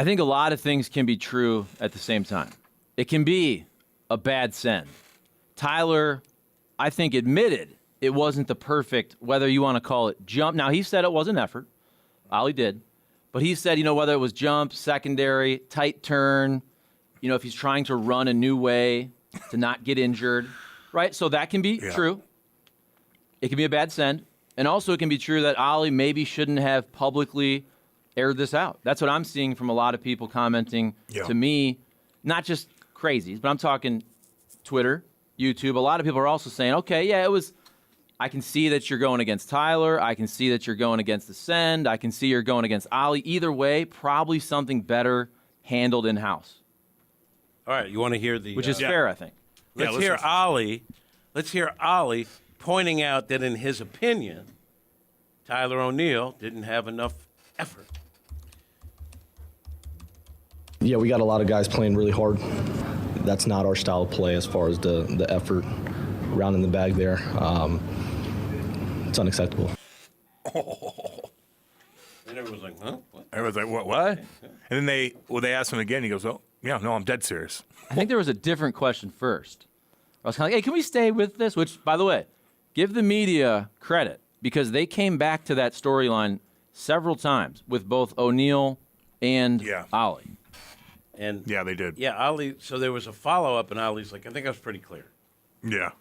I think a lot of things can be true at the same time. It can be a bad send. Tyler, I think, admitted it wasn't the perfect, whether you want to call it jump. Now, he said it was an effort. Oli did. But he said, whether it was jump, secondary, tight turn, if he's trying to run a new way to not get injured, right? So that can be true. It can be a bad send. And also it can be true that Oli maybe shouldn't have publicly aired this out. That's what I'm seeing from a lot of people commenting to me, not just crazies, but I'm talking Twitter, YouTube. A lot of people are also saying, okay, yeah, it was, I can see that you're going against Tyler. I can see that you're going against the send. I can see you're going against Oli. Either way, probably something better handled in-house. All right, you want to hear the... Which is fair, I think. Let's hear Oli. Let's hear Oli pointing out that in his opinion, Tyler O'Neill didn't have enough effort. Yeah, we got a lot of guys playing really hard. That's not our style of play as far as the effort rounding the bag there. It's unacceptable. And everyone's like, huh? What? Everyone's like, what? And then they asked him again. He goes, oh, yeah, no, I'm dead serious. I think there was a different question first. I was kind of like, hey, can we stay with this? Which, by the way, give the media credit because they came back to that storyline several times with both O'Neill and Oli. And yeah, they did. Yeah, Oli. So there was a follow-up, and Oli's like, I think I was pretty clear. Yeah.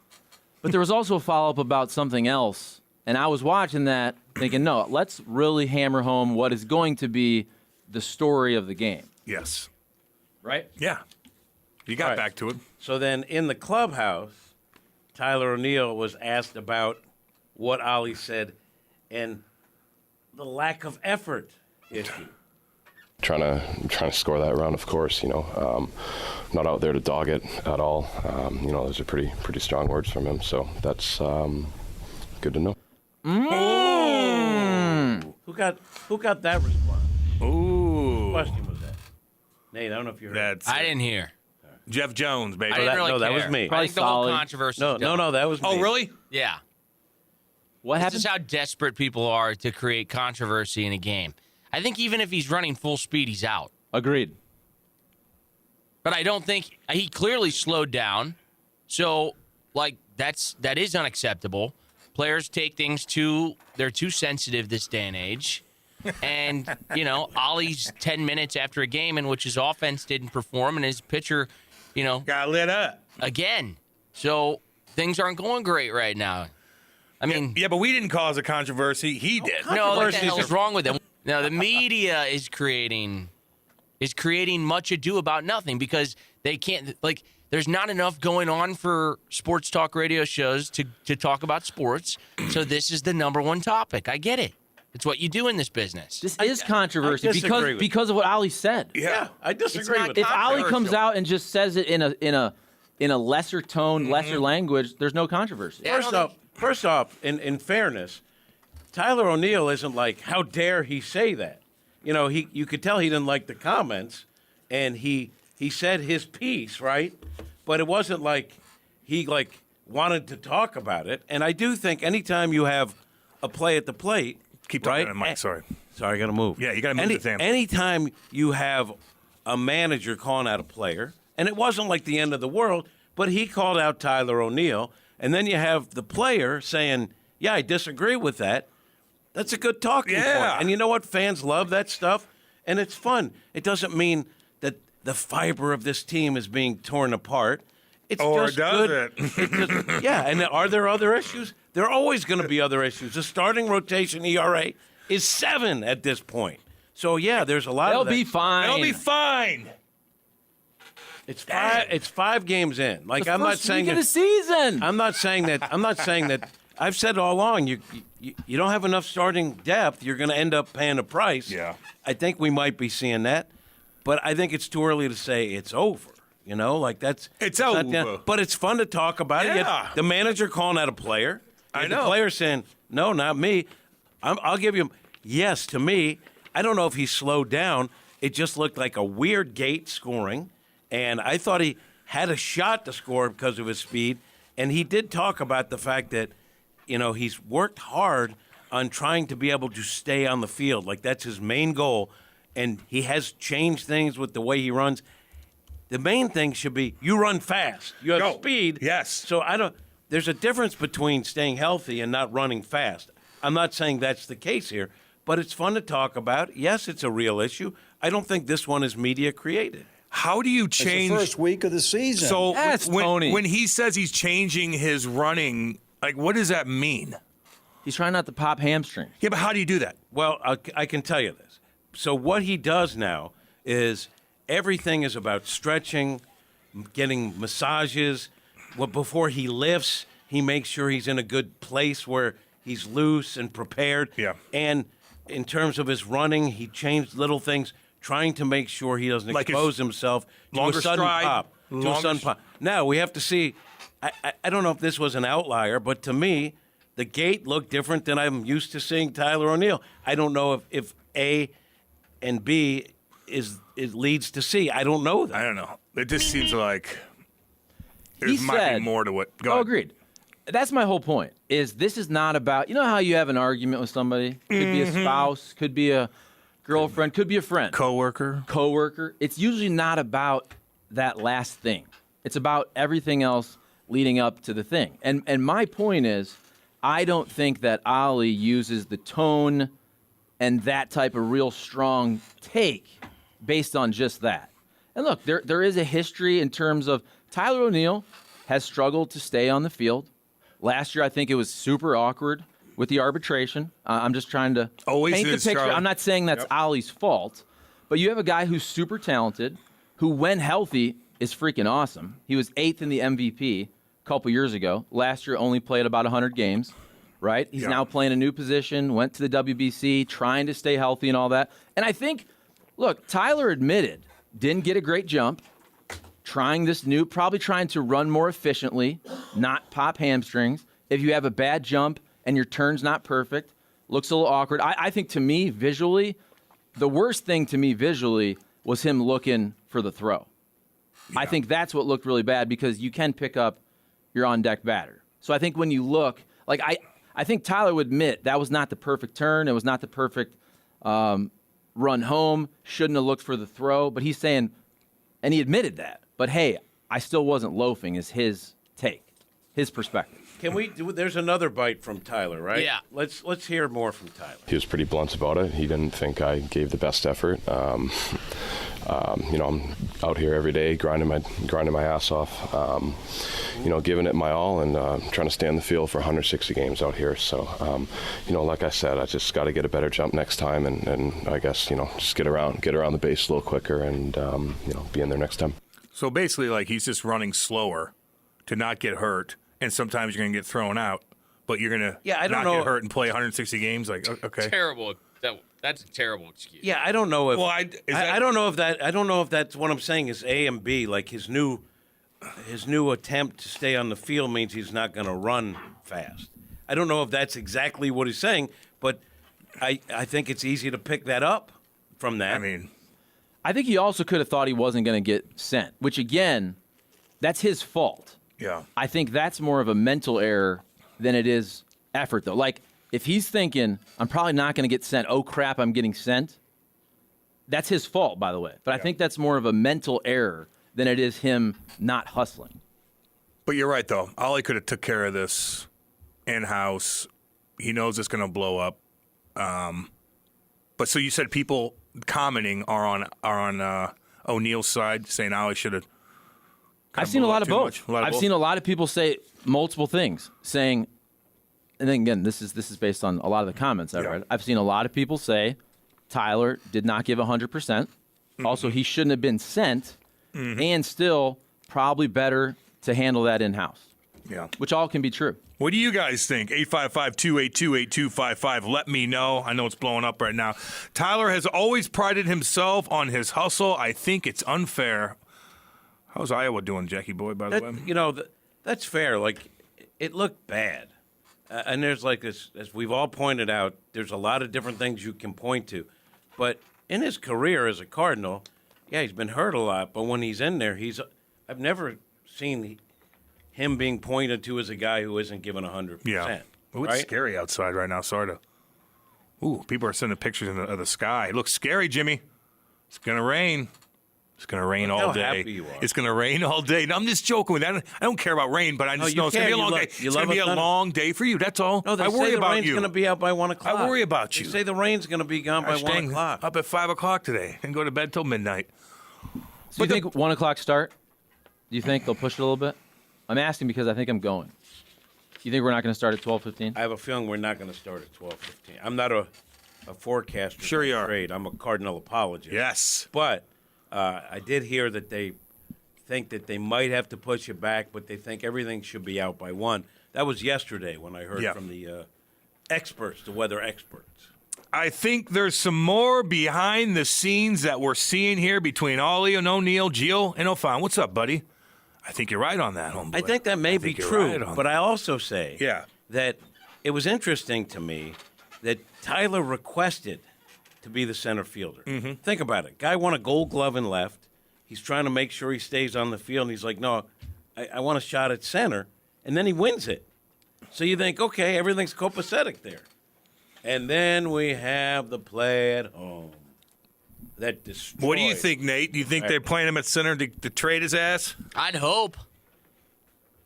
But there was also a follow-up about something else, and I was watching that thinking, no, let's really hammer home what is going to be the story of the game. Yes. Right? Yeah. You got back to it. So then in the clubhouse, Tyler O'Neill was asked about what Oli said and the lack of effort issue. Trying to score that round, of course. Not out there to dog it at all. Those are pretty strong words from him. So that's good to know. Who got that response? Ooh. What question was that? Nate, I don't know if you heard. I didn't hear. Jeff Jones, baby. I didn't really care. That was me. I think the whole controversy. No, that was me. Oh, really? Yeah. What happened? This is how desperate people are to create controversy in a game. I think even if he's running full speed, he's out. Agreed. But I don't think he clearly slowed down. So, that is unacceptable. Players take things they're too sensitive this day and age. And, Oli's 10 minutes after a game in which his offense didn't perform and his pitcher, got lit up again. So things aren't going great right now. I mean, yeah, but we didn't cause a controversy. He did. No, what the hell is wrong with him? Now the media is creating much ado about nothing because they can't there's not enough going on for sports talk radio shows to talk about sports. So this is the number one topic. I get it. It's what you do in this business. This is controversy because of what Oli said. Yeah, I disagree with that. If Oli comes out and just says it in a lesser tone, lesser language, there's no controversy. First off, in fairness, Tyler O'Neill isn't like, how dare he say that? You could tell he didn't like the comments, and he said his piece, right? But it wasn't like he wanted to talk about it. And I do think anytime you have a play at the plate, keep talking to Mike. Sorry, I got to move. Yeah, you got to move the damn. Anytime you have a manager calling out a player, and it wasn't like the end of the world, but he called out Tyler O'Neill, and then you have the player saying, "Yeah, I disagree with that." That's a good talking point. And you know what? Fans love that stuff, and it's fun. It doesn't mean that the fiber of this team is being torn apart. It's just good. It? Yeah, and are there other issues? There are always going to be other issues. The starting rotation ERA is 7 at this point. So, yeah, there's a lot They'll of that. be fine. They'll be fine. It's 5 games in. Like the I'm not first saying week that of the season. I'm not saying that I've said all along you don't have enough starting depth, you're going to end up paying a price. Yeah. I think we might be seeing that. But I think it's too early to say it's over. It's over. But it's fun to talk about it. Yeah. The manager calling out a player. I know. The player saying, no, not me. I'll give you, yes, to me, I don't know if he slowed down. It just looked like a weird gate scoring. And I thought he had a shot to score because of his speed. And he did talk about the fact that, he's worked hard on trying to be able to stay on the field. Like that's his main goal. and he has changed things with the way he runs. The main thing should be you run fast. You have speed. Yes. So there's a difference between staying healthy and not running fast. I'm not saying that's the case here, but it's fun to talk about. Yes, it's a real issue. I don't think this one is media created. How do you It's change the first week of the season. So That's Tony. when he says he's changing his running, like what does that mean? He's trying not to pop hamstrings. Yeah, but how do you do that? Well, I can tell you this. So what he does now is everything is about stretching, getting massages. Well, before he lifts, he makes sure he's in a good place where he's loose and prepared. Yeah. And in terms of his running, he changed little things, trying to make sure he doesn't Like expose himself to a longer sudden stride, pop. To a longer sudden pop. Now, we have to see. I don't know if this was an outlier, but to me, the gait looked different than I'm used to seeing Tyler O'Neill. I don't know if A and B it leads to C. I don't know that. I don't know. It just seems like there He might said- be more to it. Go Oh, ahead. agreed. That's my whole point. Is this is not about, you know how you have an argument with somebody? Could be a spouse, could be a girlfriend, could be a friend, Coworker. coworker. It's usually not about that last thing. It's about everything else leading up to the thing. And my point is, I don't think that Oli uses the tone and that type of real strong take based on just that. And look, there is a history in terms of Tyler O'Neill has struggled to stay on the field. Last year, I think it was super awkward with the arbitration. I'm just trying to Always paint the is, picture. Charlie. I'm not saying that's Ollie's fault, but you have a guy who's super talented, who when healthy is freaking awesome. He was 8th in the MVP a couple years ago. Last year only played about 100 games, right? He's now playing a new position, went to the WBC, trying to stay healthy and all that. And I think, look, Tyler admitted, didn't get a great jump, trying this new, probably trying to run more efficiently, not pop hamstrings. If you have a bad jump and your turn's not perfect, looks a little awkward. I think to me, visually, the worst thing to me visually was him looking for the throw. I think that's what looked really bad because you can pick up your on-deck batter. So I think when you look, like I think Tyler would admit that was not the perfect turn. It was not the perfect run home. Shouldn't have looked for the throw. But he's saying, and he admitted that. But hey, I still wasn't loafing is his take, his perspective. Can we? There's another bite from Tyler, right? Yeah. Let's hear more from Tyler. He was pretty blunt about it. He didn't think I gave the best effort. I'm out here every day grinding my ass off. Giving it my all and trying to stay on the field for 160 games out here. So, like I said, I just got to get a better jump next time, and I guess just get around the base a little quicker, and be in there next time. So basically, like he's just running slower to not get hurt, and sometimes you're going to get thrown out, but you're going to not get hurt and play 160 games. Like, okay, Terrible. That's a terrible excuse. Yeah, I don't know if Well, I don't know if that. I don't know if that's what I'm saying is A and B. Like his new attempt to stay on the field means he's not going to run fast. I don't know if that's exactly what he's saying, but I think it's easy to pick that up from that. I mean, I think he also could have thought he wasn't going to get sent, which again, that's his fault. yeah. I think that's more of a mental error than it is effort, though. Like, if he's thinking, I'm probably not going to get sent, oh, crap, I'm getting sent, that's his fault, by the way. But I think that's more of a mental error than it is him not hustling. But you're right, though. Oli could have took care of this in-house. He knows it's going to blow up. But so you said people commenting are on O'Neill's side, saying Oli should have. I've seen a lot of both. I've seen a lot of people say multiple things, saying, and then again, this is based on a lot of the comments I've read. I've seen a lot of people say Tyler did not give 100%. Also, he shouldn't have been sent, and still probably better to handle that in-house. Yeah. Which all can be true. What do you guys think? 855-282-8255. Let me know. I know it's blowing up right now. Tyler has always prided himself on his hustle. I think it's unfair. How's Iowa doing, Jackie Boy, by the way? That's fair. Like, it looked bad. And there's like this, as we've all pointed out, there's a lot of different things you can point to. But in his career as a Cardinal, yeah, he's been hurt a lot. But when he's in there, I've never seen him being pointed to as a guy who isn't given 100%. Yeah. Ooh, it's scary outside right now, sort of. Ooh, people are sending pictures of the sky. It looks scary, Jimmy. It's going to rain. It's going to rain Look all how day. happy you are. It's going to rain all day. No, I'm just joking with that. I don't care about rain, but I just you know it's going to care. be a long You day. love- you It's love going to be a a thunder- long day for you. That's all. No, they I say worry the about rain's you. going to be out by 1 o'clock. I worry about you. They say the rain's going to be gone by I'm 1 staying o'clock. up at 5 o'clock today and go to bed till midnight. So you think 1 o'clock start? Do you think they'll push it a little bit? I'm asking because I think I'm going. You think we're not going to start at 12:15? I have a feeling we're not going to start at 12:15. I'm not a forecaster. Sure you are. Trade. I'm a Cardinal apologist. Yes. But I did hear that they think that they might have to push it back, but they think everything should be out by 1. That was yesterday when I heard from the experts, the weather experts. I think there's some more behind the scenes that we're seeing here between Oli and O'Neal, Gio and O'Fon. What's up, buddy? I think you're right on that, homeboy. I think that may be true, but I also say that it was interesting to me that Tyler requested to be the center fielder. Mm-hmm. Think about it. Guy won a Gold Glove in left. He's trying to make sure he stays on the field, and he's like, no, I want a shot at center, and then he wins it. So you think, okay, everything's copacetic there. And then we have the play at home. That destroyed. What do you think, Nate? Do you think they're playing him at center to trade his ass? I'd hope.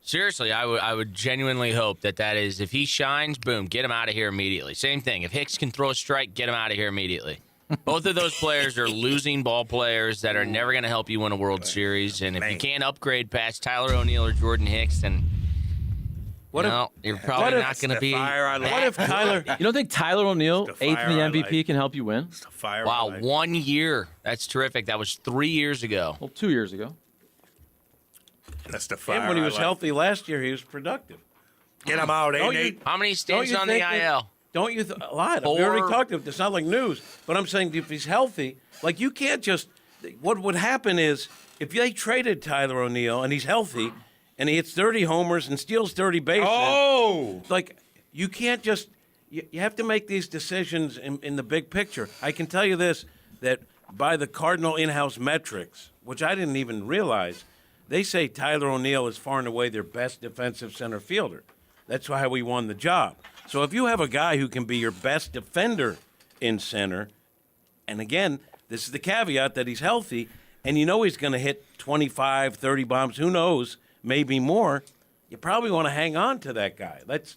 Seriously, I would genuinely hope that is, if he shines, boom, get him out of here immediately. Same thing. If Hicks can throw a strike, get him out of here immediately. Both of those players are losing ball players that are never going to help you win a World Series. And if you can't upgrade past Tyler O'Neill or Jordan Hicks, then you're probably not going to be. What if Tyler? You don't think Tyler O'Neill, eighth in the MVP, can help you win? Wow, 1 year. That's terrific. That was 3 years ago. Well, 2 years ago. That's the fire. And when he was healthy last year, he was productive. Get him out, Nate? How many stays on the IL? Don't you? A lot. We already talked about it. It's not like news. But I'm saying if he's healthy, like you can't just. What would happen is if they traded Tyler O'Neill and he's healthy, and he hits 30 homers and steals 30 bases. Oh! Like you can't just. You have to make these decisions in the big picture. I can tell you this: that by the Cardinal in-house metrics, which I didn't even realize, they say Tyler O'Neill is far and away their best defensive center fielder. That's why we won the job. So if you have a guy who can be your best defender in center, and again, this is the caveat that he's healthy, and you know he's going to hit 25, 30 bombs, who knows, maybe more, you probably want to hang on to that guy. That's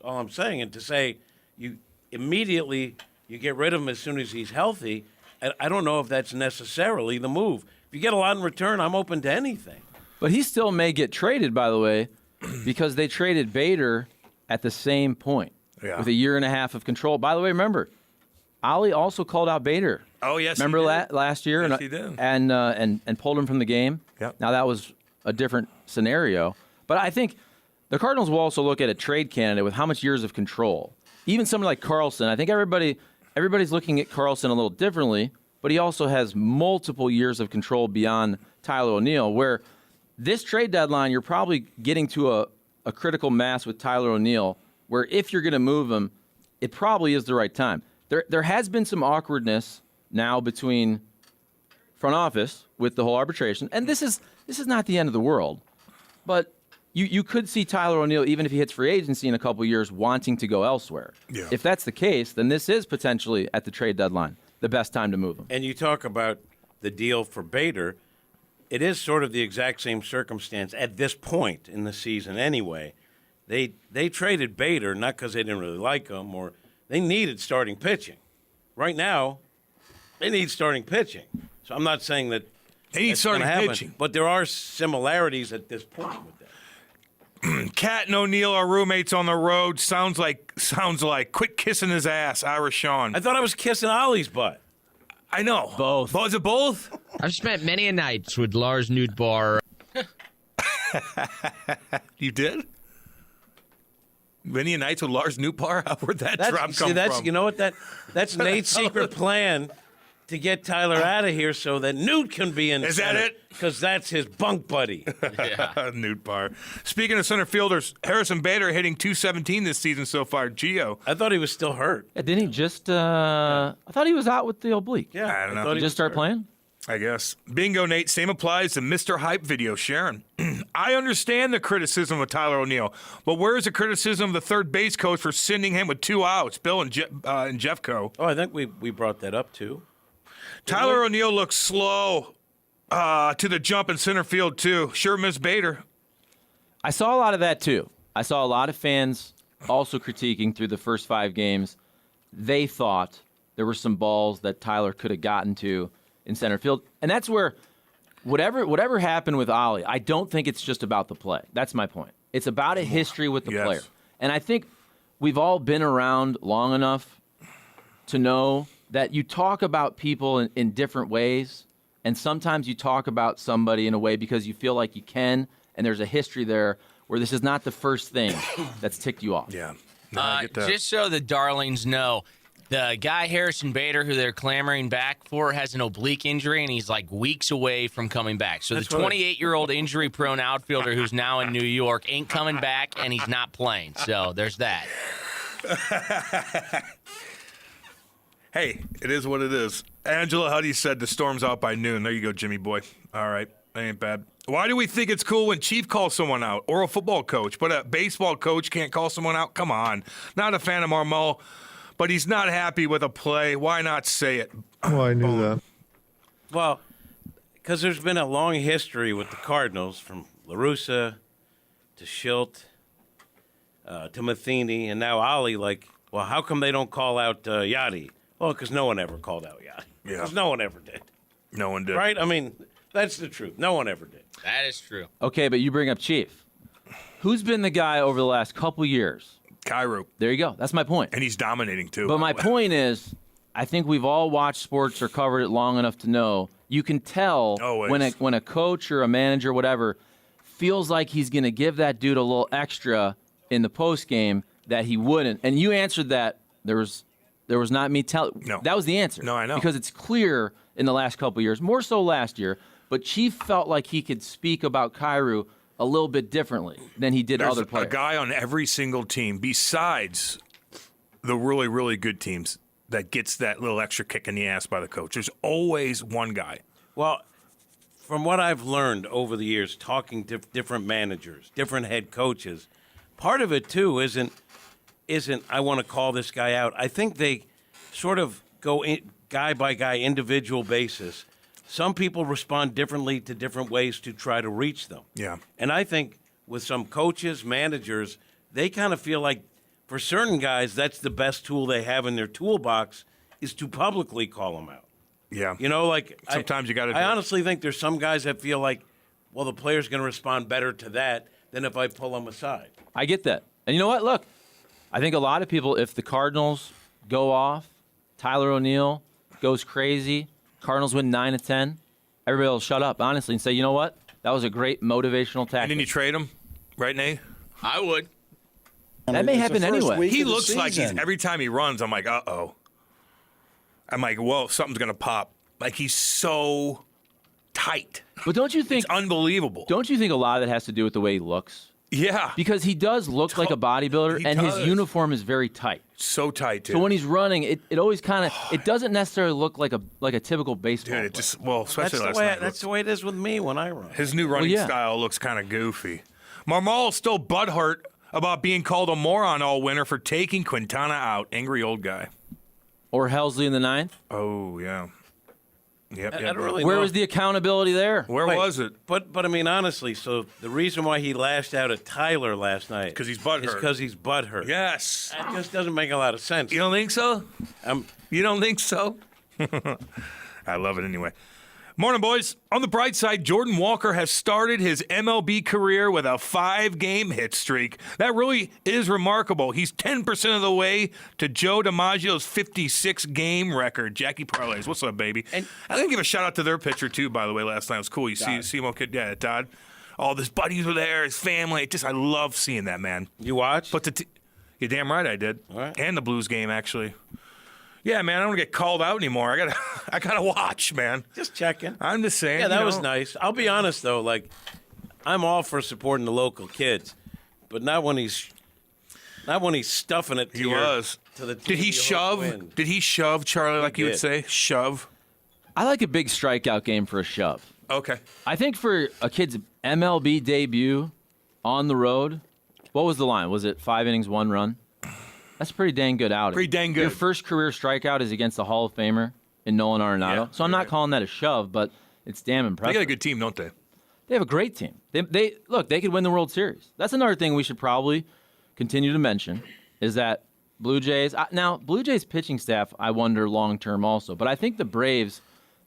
all I'm saying. And to say you immediately you get rid of him as soon as he's healthy, I don't know if that's necessarily the move. If you get a lot in return, I'm open to anything. But he still may get traded, by the way, because they traded Bader at the same point with a year and a half of control. By the way, remember, Oli also called out Bader. Oh, yes, remember he did. last year? Yes, he did. And pulled him from the game. Yep. Now, that was a different scenario. But I think the Cardinals will also look at a trade candidate with how much years of control. Even someone like Carlson. I think everybody's looking at Carlson a little differently, but he also has multiple years of control beyond Tyler O'Neill, where this trade deadline, you're probably getting to a critical mass with Tyler O'Neill, where if you're going to move him, it probably is the right time. There has been some awkwardness now between front office with the whole arbitration, and this is not the end of the world, but you could see Tyler O'Neill, even if he hits free agency in a couple years, wanting to go elsewhere. Yeah. If that's the case, then this is potentially at the trade deadline the best time to move him. And you talk about the deal for Bader. It is sort of the exact same circumstance at this point in the season anyway. They traded Bader not because they didn't really like him or they needed starting pitching. Right now, they need starting pitching. So I'm not saying that they need starting pitching. But there are similarities at this point with that. Cat and O'Neill are roommates on the road. Sounds like quit kissing his ass, Irish Sean. I thought I was kissing Ollie's butt. I know. Both. Is it both? I've spent many a nights with Lars Nudbar. You did? Many a nights with Lars Newbar? Where'd that drop come from? You know what? That's Nate's secret plan to get Tyler out of here so that Newt can be in. Is that it? Because that's his bunk buddy. Newbar. Speaking of center fielders, Harrison Bader hitting .217 this season so far. Gio. I thought he was still hurt. Yeah, didn't he just? I thought he was out with the oblique. Yeah, I don't know. thought He just start playing. I guess. Bingo, Nate. Same applies to Mr. Hype video, Sharon. I understand the criticism of Tyler O'Neill, but where is the criticism of the third base coach for sending him with 2 outs, Bill and Jeffco? Oh, I think we brought that up too. Tyler O'Neill looks slow to the jump in center field, too. Sure missed Bader. I saw a lot of that, too. I saw a lot of fans also critiquing through the first 5 games. They thought there were some balls that Tyler could have gotten to in center field. And that's where whatever happened with Oli, I don't think it's just about the play. That's my point. It's about a history with the player. And I think we've all been around long enough to know that you talk about people in different ways, and sometimes you talk about somebody in a way because you feel like you can, and there's a history there where this is not the first thing that's ticked you off. Yeah. No, I get that. Just so the darlings know, the guy Harrison Bader, who they're clamoring back for, has an oblique injury, and he's like weeks away from coming back. So the 28-year-old injury-prone outfielder who's now in New York ain't coming back, and he's not playing. So there's that. Hey, it is what it is. Angela Huddy said the storm's out by noon. There you go, Jimmy boy. All right, that ain't bad. Why do we think it's cool when Chief calls someone out, or a football coach, but a baseball coach can't call someone out? Come on. Not a fan of Marmol, but he's not happy with a play. Why not say it? Oh, I knew that. Well, because there's been a long history with the Cardinals, from La Russa to Schilt to Matheny, and now Oli. Like, well, how come they don't call out Yachty? Well, because no one ever called out Yachty. Yeah. Because no one ever did. No one did. Right? I mean, that's the truth. No one ever did. That is true. Okay, but you bring up Chief. Who's been the guy over the last couple years? Cairo. There you go. That's my point. And he's dominating, too. But my point is, I think we've all watched sports or covered it long enough to know you can tell when a coach or a manager, whatever, feels like he's going to give that dude a little extra in the post game that he wouldn't. And you answered that. There was not me telling. No. That was the answer. No, I know. Because it's clear in the last couple of years, more so last year. But Chief felt like he could speak about Cairo a little bit differently than he did There's other players. a guy on every single team, besides the really, really good teams, that gets that little extra kick in the ass by the coach. There's always one guy. Well, from what I've learned over the years, talking to different managers, different head coaches, part of it, too, isn't I want to call this guy out. I think they sort of go guy by guy, individual basis. Some people respond differently to different ways to try to reach them. Yeah. And I think with some coaches, managers, they kind of feel like for certain guys, that's the best tool they have in their toolbox is to publicly call them out. Yeah. You know, like sometimes you got to. I honestly think there's some guys that feel like, well, the player's going to respond better to that than if I pull them aside. I get that. And you know what? Look, I think a lot of people, if the Cardinals go off, Tyler O'Neill goes crazy, Cardinals win 9 of 10, everybody will shut up, honestly, and say, you know what? That was a great motivational tactic. And then you trade him, right, Nate? I would. That may happen anyway. He looks like every time he runs, I'm like, uh-oh. I'm like, whoa, something's going to pop. Like, he's so tight. But don't you think... It's unbelievable. Don't you think a lot of that has to do with the way he looks? Yeah. Because he does look like a bodybuilder, and his uniform is very tight. So tight, too. So when he's running, it always kind of... It doesn't necessarily look like a typical baseball player. Dude, it just... Well, especially That's last night. That's the way it is with me when I run. His new running style looks kind of goofy. Marmol's still butthurt about being called a moron all winter for taking Quintana out. Angry old guy. Or Helsley in the 9th? Oh, yeah. Yep. I don't really Where know. was the accountability there? Where was it? But I mean, honestly, so the reason why he lashed out at Tyler last night Because he's butthurt. is because he's butthurt. Yes. That just doesn't make a lot of sense. You don't think so? Um, You don't think so? I love it anyway. Morning, boys. On the bright side, Jordan Walker has started his MLB career with a 5-game hit streak. That really is remarkable. He's 10% of the way to Joe DiMaggio's 56-game record. Jackie Parlays, what's up, baby? And I'm going to give a shout-out to their pitcher, too, by the way, last night. It was cool. You see him, okay? Yeah, Todd. All his buddies were there, his family. I love seeing that, man. You watch? But you're damn right I did. All right. And the Blues game, actually. Yeah, man, I don't get called out anymore. I gotta watch, man. Just checking. I'm just saying. Yeah, that was nice. I'll be honest though, like I'm all for supporting the local kids, but not when he's stuffing it to He your, was. to the Did he shove? Did he shove, Charlie, like you would did. say? Shove. I like a big strikeout game for a shove. Okay. I think for a kid's MLB debut on the road, what was the line? Was it 5 innings, 1 run? That's a pretty dang good outing. Pretty dang good. Your first career strikeout is against the Hall of Famer. in Nolan Arenado. Yeah, So I'm not calling that a shove, but it's damn They impressive. got a good team, don't they? They have a great team. They look, they could win the World Series. That's another thing we should probably continue to mention is that Blue Jays. Now, Blue Jays pitching staff, I wonder long term also. But I think the Braves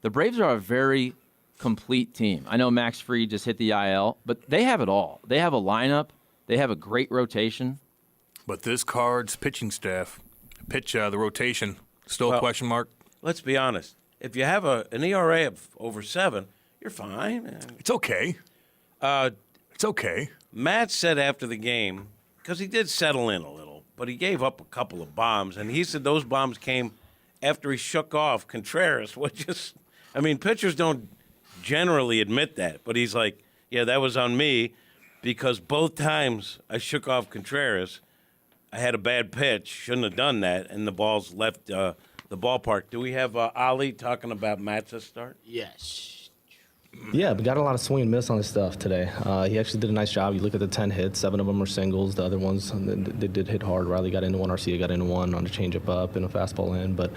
are a very complete team. I know Max Fried just hit the IL, but they have it all. They have a lineup. They have a great rotation. But this Cards pitching staff, the rotation, still a question mark. Let's be honest. If you have an ERA of over 7, you're fine. It's okay. It's okay. Matt said after the game, because he did settle in a little, but he gave up a couple of bombs, and he said those bombs came after he shook off Contreras, which is, I mean, pitchers don't generally admit that, but he's like, yeah, that was on me because both times I shook off Contreras, I had a bad pitch, shouldn't have done that, and the balls left the ballpark. Do we have Oli talking about Matt's start? Yes. Yeah, we got a lot of swing and miss on his stuff today. He actually did a nice job. You look at the 10 hits, 7 of them were singles. The other ones, they did hit hard. Riley got into one, Arcia got into one on a changeup up and a fastball in. But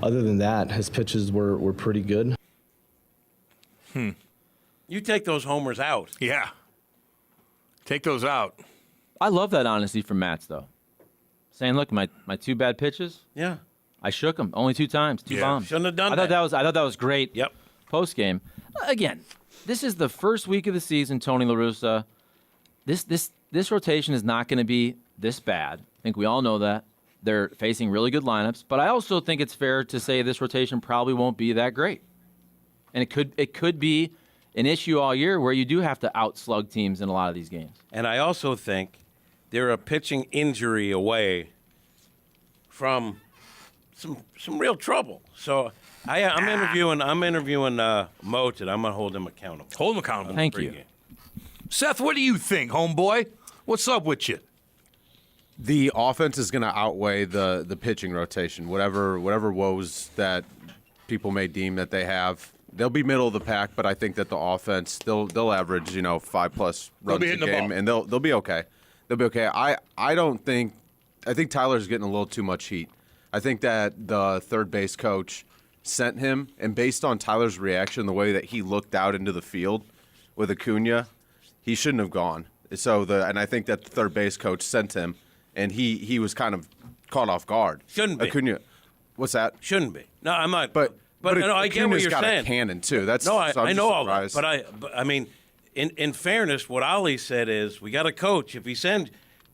other than that, his pitches were pretty good. You take those homers out. Yeah. Take those out. I love that honesty from Matz, though. Saying, look, my 2 bad pitches, Yeah. I shook them only 2 times, 2 Yeah. bombs. Shouldn't have done I that. thought that was great. Yep. Post game. Again, this is the first week of the season, Tony La Russa. This rotation is not going to be this bad. I think we all know that. They're facing really good lineups, but I also think it's fair to say this rotation probably won't be that great. And it could be an issue all year where you do have to outslug teams in a lot of these games. And I also think they're a pitching injury away from some real trouble. So I'm interviewing Moat, and I'm gonna hold him accountable. Hold them accountable. Thank you. Pregame. Seth, what do you think, homeboy? What's up with you? The offense is going to outweigh the pitching rotation. Whatever woes that people may deem that they have, they'll be middle of the pack. But I think that the offense they'll average 5+ runs be a hitting the game, ball. and they'll be okay. They'll be okay. I think Tyler's getting a little too much heat. I think that the third base coach sent him, and based on Tyler's reaction, the way that he looked out into the field with Acuna, he shouldn't have gone. And I think that the third base coach sent him, and he was kind of caught off guard. Shouldn't be. Acuna, what's that? Shouldn't be. No, I'm not. But no, I get what Acuna's you're got saying. a cannon too. That's No, so I'm I just know all that. surprised. But I mean, in fairness, what Oli said is we got a coach. If he sends,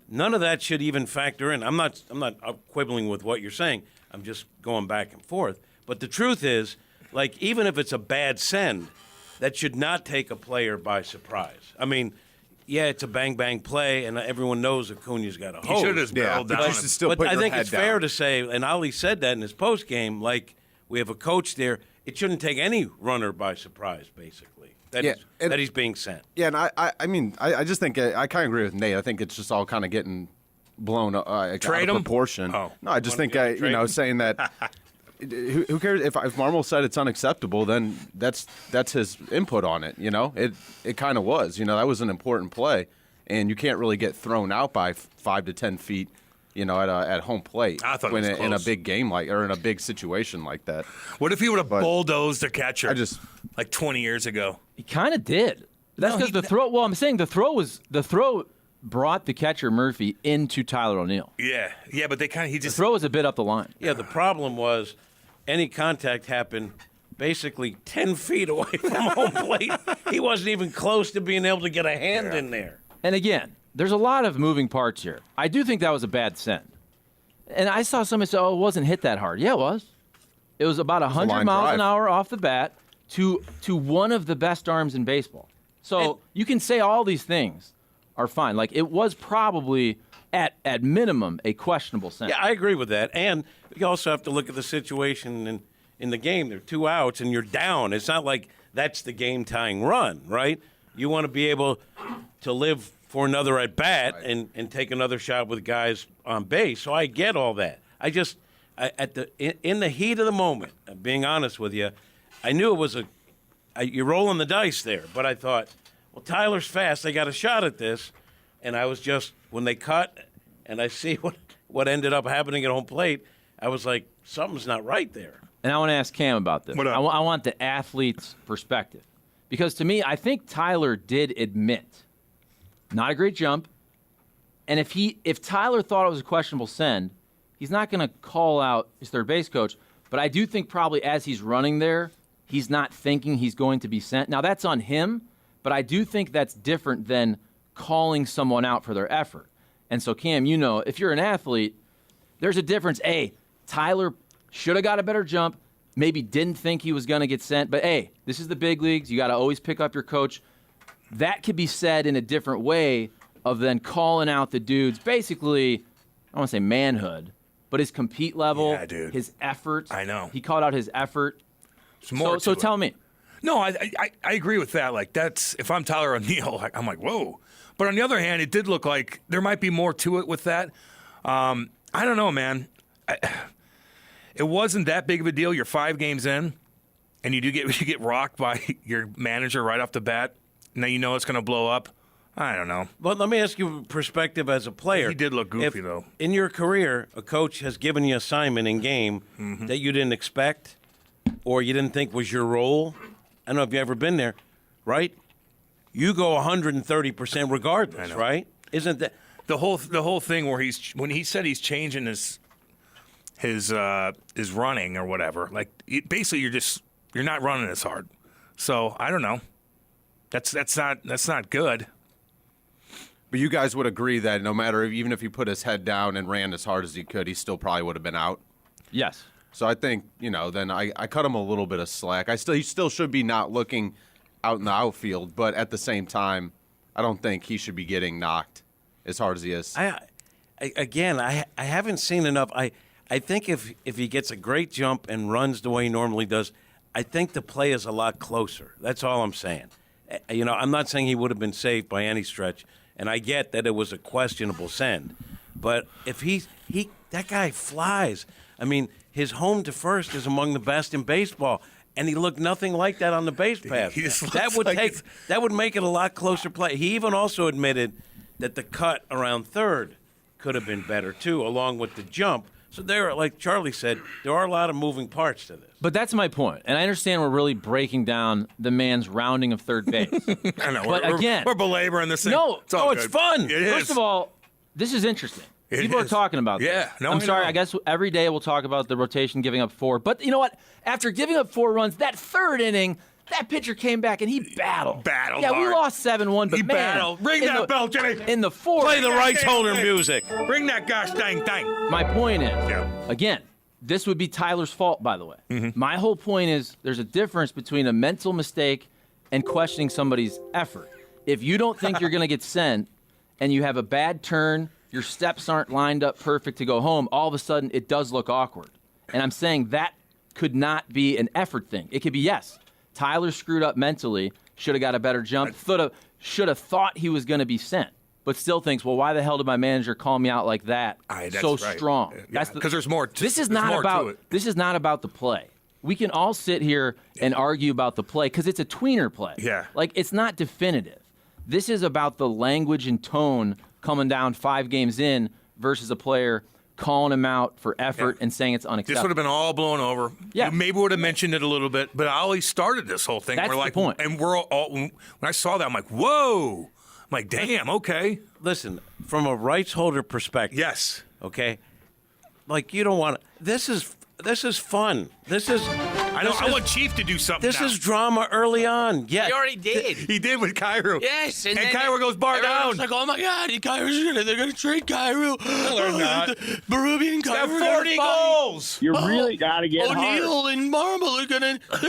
none of that should even factor in. I'm not quibbling with what you're saying. I'm just going back and forth. But the truth is, like, even if it's a bad send, that should not take a player by surprise. I mean, yeah, it's a bang-bang play, and everyone knows Acuna's got a hose. He should have just barreled but down. you should still But put I your think head it's fair down. to say, and Ali said that in his post game, like, we have a coach there. It shouldn't take any runner by surprise, basically, that he's being sent. Yeah, and I just think I kind of agree with Nate. I think it's just all kind of getting blown out Trade of him? proportion. Oh. No, I just think Trade him? saying that. Who cares if Marmol said it's unacceptable? Then that's his input on it. It kind of was. That was an important play, and you can't really get thrown out by 5 to 10 feet. At home plate. I thought it was in a close. big game or in a big situation like that. What if he would have But bulldozed the catcher? I just- like 20 years ago. He kind of did. That's because the throw. Well, I'm saying the throw brought the catcher Murphy into Tyler O'Neill. Yeah, but he The just throw was a bit up the line. Yeah, the problem was any contact happened basically 10 feet away from home plate. He wasn't even close to being able to get a hand in there. And again, there's a lot of moving parts here. I do think that was a bad send. And I saw somebody say, it wasn't hit that hard. Yeah, it was. It was about 100 line miles drive. an hour off the bat to one of the best arms in baseball. So you can say all these things are fine. Like, it was probably, at minimum, a questionable send. Yeah, I agree with that. And you also have to look at the situation in the game. There are 2 outs, and you're down. It's not like that's the game-tying run, right? You want to be able to live for another at-bat and take another shot with guys on base. So I get all that. In the heat of the moment, being honest with you, I knew it was you're rolling the dice there. But I thought, well, Tyler's fast. They got a shot at this. And I was just, when they cut and I see what ended up happening at home plate, I was like, something's not right there. And I want to ask Cam about this. What up? I want the athlete's perspective. Because to me, I think Tyler did admit not a great jump. And if Tyler thought it was a questionable send, he's not going to call out his third base coach. But I do think probably as he's running there, he's not thinking he's going to be sent. Now, that's on him, but I do think that's different than calling someone out for their effort. And so, Cam, you know, if you're an athlete, there's a difference. Hey, Tyler should have got a better jump, maybe didn't think he was going to get sent. But, hey, this is the big leagues. You got to always pick up your coach. That could be said in a different way of then calling out the dude's basically, I don't want to say manhood, but his compete level, Yeah, dude. his effort. I know. He called out his effort. It's more So to it. tell me. No, I agree with that. Like, that's, if I'm Tyler O'Neill, I'm like, whoa. But on the other hand, it did look like there might be more to it with that. I don't know, man. It wasn't that big of a deal. You're 5 games in, and you get rocked by your manager right off the bat. Now you know it's going to blow up. I don't know. But let me ask you perspective as a player. He did look goofy, If though. In your career, a coach has given you an assignment in game that you didn't expect or you didn't think was your role. I don't know if you've ever been there, right? You go 130% regardless, right? Isn't that The whole thing where when he said he's changing his running or whatever, like basically you're not running as hard. So I don't know. That's not good. But you guys would agree that no matter, even if he put his head down and ran as hard as he could, he still probably would have been out? Yes. So I think, then I cut him a little bit of slack. He still should be not looking out in the outfield, but at the same time, I don't think he should be getting knocked as hard as he is. I haven't seen enough. I think if he gets a great jump and runs the way he normally does, I think the play is a lot closer. That's all I'm saying. I'm not saying he would have been safe by any stretch, and I get that it was a questionable send. But if that guy flies. I mean, his home to first is among the best in baseball, and he looked nothing like that on the base path. He just That would looks like that would make it a lot closer play. He even also admitted that the cut around third could have been better too, along with the jump. So there, like Charlie said, there are a lot of moving parts to this. But that's my point. And I understand we're really breaking down the man's rounding of third base. I know. But again, we're belaboring this thing. No, it's all it's good. fun. It is. First of all, this is interesting. It People are is. talking about this. Yeah, no, I'm I sorry. know. I guess every day we'll talk about the rotation giving up 4. But you know what? After giving up 4 runs, that third inning, that pitcher came back and he battled. Battled Yeah, we hard. lost 7-1, but He man, battled. Ring in that the- bell, Jimmy. In the 4th. Play the rights holder thing. music. Bring that gosh dang thing. My point is, Yeah. again, this would be Tyler's fault, by the way. Mm-hmm. My whole point is there's a difference between a mental mistake and questioning somebody's effort. If you don't think you're going to get sent and you have a bad turn, your steps aren't lined up perfect to go home, all of a sudden it does look awkward. And I'm saying that could not be an effort thing. It could be, yes, Tyler screwed up mentally, should have got a better jump, should have thought he was going to be sent, but still thinks, well, why the hell did my manager call me out like that That's so right. strong? Yeah, because there's more. This is there's not more to about it. this is not about the play. We can all sit here and argue about the play because it's a tweener play. Yeah. Like it's not definitive. This is about the language and tone coming down 5 games in versus a player calling him out for effort and saying it's This unacceptable. would have been all blown over. Yeah. You maybe would have mentioned it a little bit, but Ollie started this whole thing. That's we're the like, point. And we're all when I saw that, I'm like, whoa. I'm like, damn, okay. Listen, from a rights holder perspective. Yes. Okay. Like you don't want to. This is fun. I want Chief to do something. This now. is drama early on. Yeah. He already did. He did with Cairo. Yes, and then Cairo goes bar everyone down. was like, oh my God, they're gonna trade Cairo. No, they're not. Berube and Cairo Got 40 goals. You really got to get hard. O'Neill and Marmol are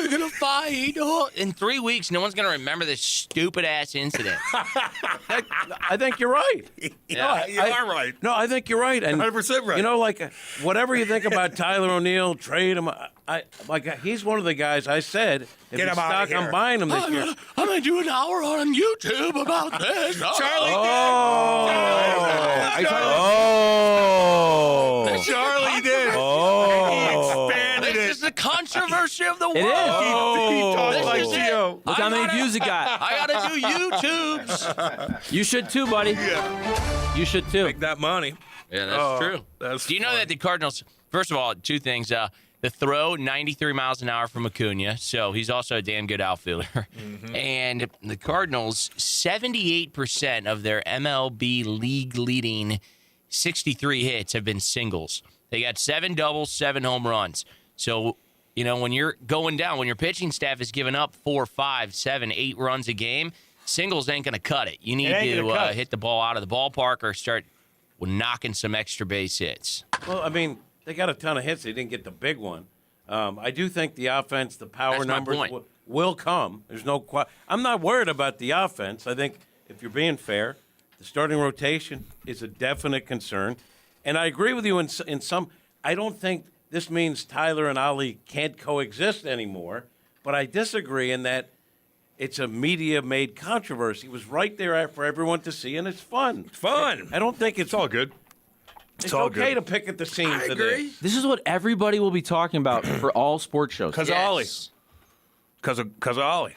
gonna fight. Oh, in 3 weeks, no one's gonna remember this stupid ass incident. I think you're right. Yeah. You are right. No, I think you're right. And 100% right. You know, like whatever you think about Tyler O'Neill, trade him. He's one of the guys. I said, if Get he's him outta stock, here. I'm buying him this year. I'm gonna do an hour on YouTube about this. Charlie Oh. Charlie did. Oh. He expanded This it. is the controversy of the world. It is. He talked This like is it. Gio. Look how many views it got. I gotta do YouTubes. You should too, buddy. Yeah. You should too. Make that money. Yeah, that's true. That's Do you know fun. that the Cardinals? First of all, 2 things. The throw, 93 miles an hour from Acuna, so he's also a damn good outfielder. And the Cardinals, 78% of their MLB league-leading 63 hits have been singles. They got 7 doubles, 7 home runs. So, when you're going down, when your pitching staff is giving up 4, 5, 7, 8 runs a game, singles ain't going to cut it. You need to hit the ball out of the ballpark or start knocking some extra base hits. Well, I mean, they got a ton of hits. They didn't get the big one. I do think the offense, the power That's my numbers point. will come. There's no I'm not worried about the offense. I think if you're being fair, the starting rotation is a definite concern. And I agree with you in some. I don't think this means Tyler and Oli can't coexist anymore. But I disagree in that it's a media-made controversy. It was right there for everyone to see, and it's fun. Fun. I don't think it's all good. It's all okay good. to pick at the seams. I of agree. this. This is what everybody will be talking about for all sports shows. Because of Oli. Because of Oli.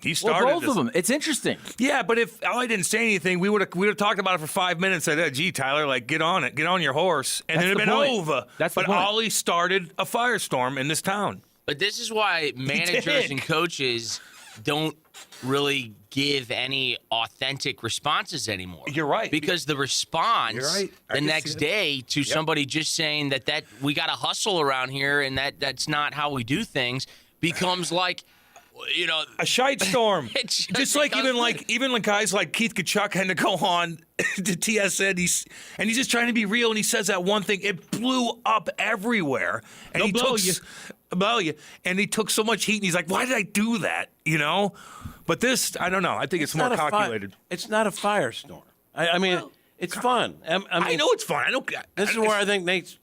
He Well, started both this. of them. It's interesting. Yeah, but if Oli didn't say anything, we would have talked about it for 5 minutes. Said, "Gee, Tyler, get on it, get on your horse," and That's then it'd the been point. over. That's the but point. Oli started a firestorm in this town. But this is why managers did. and coaches don't really give any authentic responses anymore. You're right. Because the response You're right. I the can next see that. day to somebody just saying that we got to hustle around here and that's not how we do things becomes like, A shite storm. It just Just like becomes- even like guys like Keith Kachuk had to go on to TSN. He's just trying to be real, and he says that one thing. It blew up everywhere, and he took so much heat. And he's like, "Why did I do that?" But this, I don't know. I think it's more not a calculated. It's not a firestorm. I mean, it's fun. I know it's fun. This is where I think Nate's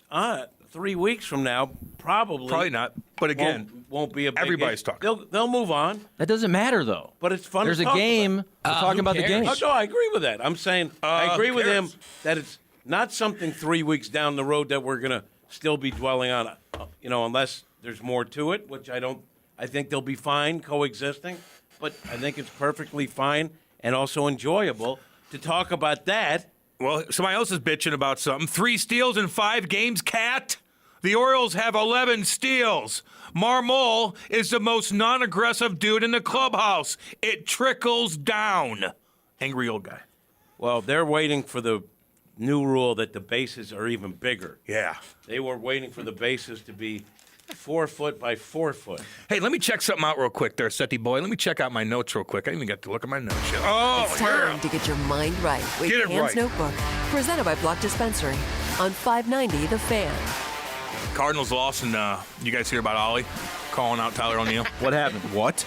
3 weeks from now probably not. But again, won't be a big everybody's issue. talking. They'll move on, That doesn't matter, though. but it's fun. There's to a talk game. We're talking who about the cares? game. Oh, no, I agree with that. I'm saying I agree with him cares? that it's not something 3 weeks down the road that we're gonna still be dwelling on. Unless there's more to it, which I don't. I think they'll be fine coexisting, but I think it's perfectly fine and also enjoyable to talk about that. Well, somebody else is bitching about something. 3 steals in 5 games, Cat. The Orioles have 11 steals. Marmol is the most non-aggressive dude in the clubhouse. It trickles down. Angry old guy. Well, they're waiting for the new rule that the bases are even bigger. Yeah. They were waiting for the bases to be 4 foot by 4 foot. Hey, let me check something out real quick there, Seti boy. Let me check out my notes real quick. I didn't even get to look at my notes yet. Oh, It's time to get your mind right with Get it Cam's right. Notebook, presented by Block Dispensary on 590 The Fan. Cardinals lost, and you guys hear about Oli calling out Tyler O'Neill? What happened? What?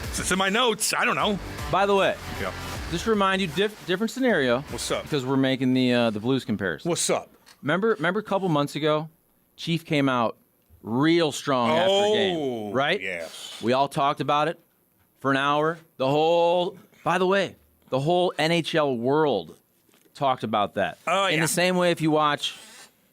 It's in my notes. I don't know. By the way, Yeah. just to remind you, different scenario. What's up? Because we're making the Blues comparison. What's up? Remember a couple months ago, Chief came out real strong after a game, right? Yes. We all talked about it for an hour. By the way, the whole NHL world talked about that. Oh, In yeah. the same way, if you watch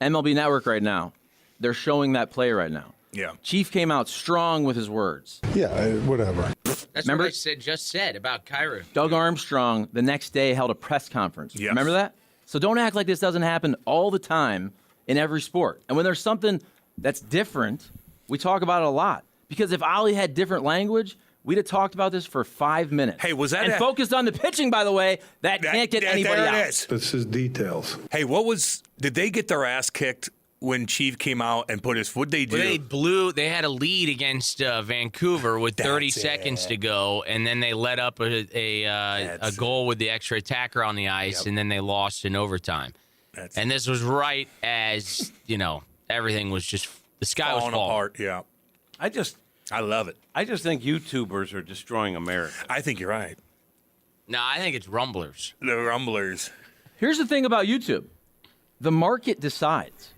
MLB Network right now, they're showing that play right now. Yeah. Chief came out strong with his words. Yeah, whatever. That's Remember- what I just said about Cairo. Doug Armstrong the next day held a press conference. Yes. Remember that? So don't act like this doesn't happen all the time in every sport. And when there's something that's different, we talk about it a lot. Because if Oli had different language, we'd have talked about this for 5 minutes. Hey, was that and a- focused on the pitching, by the way, that can't get anybody there out. it is. This is details. Hey, did they get their ass kicked when Chief came out and put his, what'd they do? They had a lead against Vancouver with 30 seconds to go, and then they let up a goal with the extra attacker on the ice, and then they lost in overtime. And this was right as, everything was just, the sky was falling falling. apart, yeah. I love it. I just think YouTubers are destroying America. I think you're right. No, I think it's Rumblers. The Rumblers. Here's the thing about YouTube. The market decides.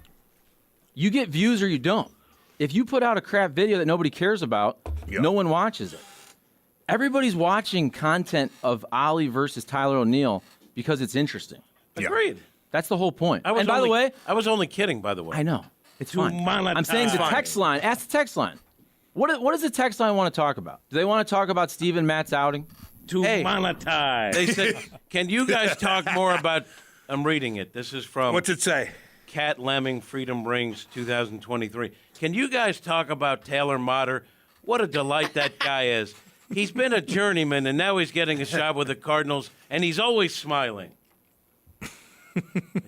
You get views or you don't. If you put out a crap video that nobody cares about, no one watches it. Everybody's watching content of Oli versus Tyler O'Neill because it's interesting. Agreed. That's the whole point. I was And by the way, I was only kidding. By the way, I know. It's fine. monetize. I'm saying the text line. Ask the text line. What does the text line want to talk about? Do they want to talk about Steve and Matt's outing? monetize. They said, "Can you guys talk more about?" I'm reading it. This is from What's it say? Cat Lemming, Freedom Rings, 2023. Can you guys talk about Taylor Motter? What a delight that guy is. He's been a journeyman, and now he's getting a shot with the Cardinals, and he's always smiling. I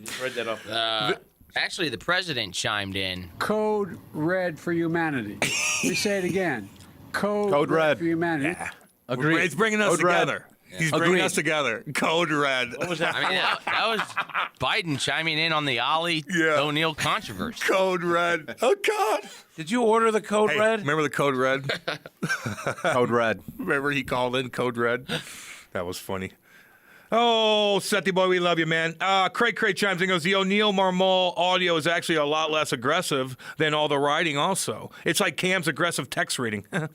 just read that off. Actually, the president chimed in. Code red for humanity. Let me say it again. Code red for humanity. Yeah. Agreed. It's bringing us together. He's bringing us together. Code red. What was that? I mean, that was Biden chiming in on the Oli O'Neill controversy. Code red. Oh, God. Did you order the Code Hey, Red? remember the Code Red? Code red. Remember he called in Code Red? That was funny. Oh, Sethy boy, we love you, man. Craig chimes in and goes, the O'Neill Marmol audio is actually a lot less aggressive than all the writing also. It's like Cam's aggressive text reading. It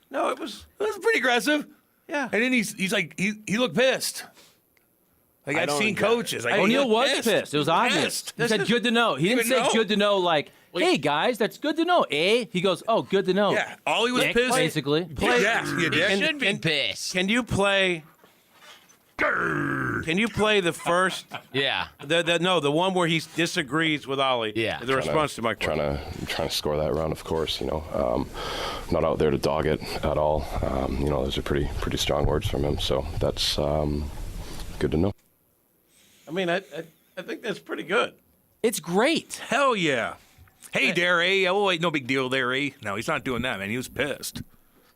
No, it was. was pretty aggressive. Yeah. And then he's like, he looked pissed. Like, I've seen coaches. Like, O'Neill he was looked pissed. It was obvious. Pissed. He said, good to know. He didn't say good to know like, hey, guys, that's good to know, eh? He goes, oh, good to know. Yeah, all he was Dick, pissed. basically. Yeah, you He dick. should be pissed. Can you play? Can you play the first? Yeah. The one where he disagrees with Oli. Yeah. The response to my question. Trying to score that run, of course. Not out there to dog it at all. Those are pretty strong words from him. So that's good to know. I mean, I think that's pretty good. It's great. Hell yeah. Hey, there, eh? Oh, wait, no big deal there, eh? No, he's not doing that, man. He was pissed.